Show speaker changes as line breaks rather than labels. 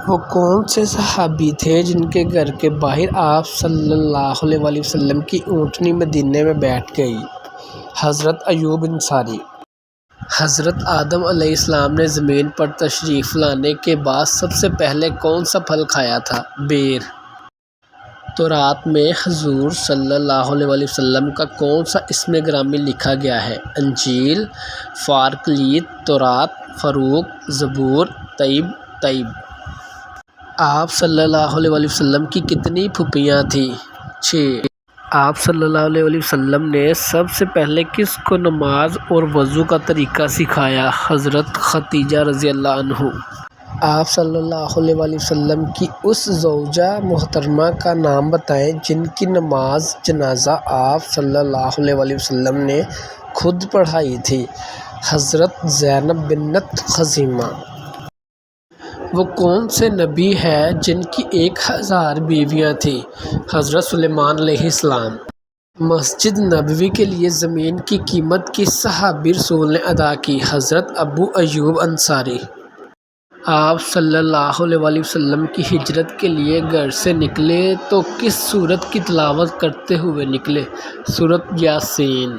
وہ کون سے صحابی تھے جن کے گھر کے باہر آپ صلی اللہ علیہ وسلم کی اونٹنی مدینے میں بیٹھ گئی؟ حضرت ایوب انصاری۔ حضرت آدم علیہ السلام نے زمین پر تشریف لانے کے بعد سب سے پہلے کون سا پھل کھایا تھا؟ بیر۔ توراۃ میں حضور صلی اللہ علیہ وسلم کا کون سا اسم گرامی لکھا گیا ہے؟ انجیل، پارکلیت، توراۃ، فروق، زبور، طیب۔ آپ صلی اللہ علیہ وسلم کی کتنی پھوپھیاں تھیں؟ 6۔ آپ صلی اللہ علیہ وسلم نے سب سے پہلے کس کو نماز اور وضو کا طریقہ سکھایا؟ حضرت خدیجہ رضی اللہ عنہا۔ آپ صلی اللہ علیہ وسلم کی اس زوجہ محترمہ کا نام بتائیں جن کی نماز جنازہ آپ صلی اللہ علیہ وسلم نے خود پڑھائی تھی؟ حضرت زینب بنت خزیمہ۔ وہ کون سے نبی ہیں جن کی 1000 بیویاں تھیں؟ حضرت سلیمان علیہ السلام۔ مسجد نبوی کے لیے زمین کی قیمت کس صحابی رسول نے ادا کی؟ حضرت ابو ایوب انصاری۔ آپ صلی اللہ علیہ وسلم کی ہجرت کے لیے گھر سے نکلے تو کس سورت کی تلاوت کرتے ہوئے نکلے؟ سورۃ یاسین۔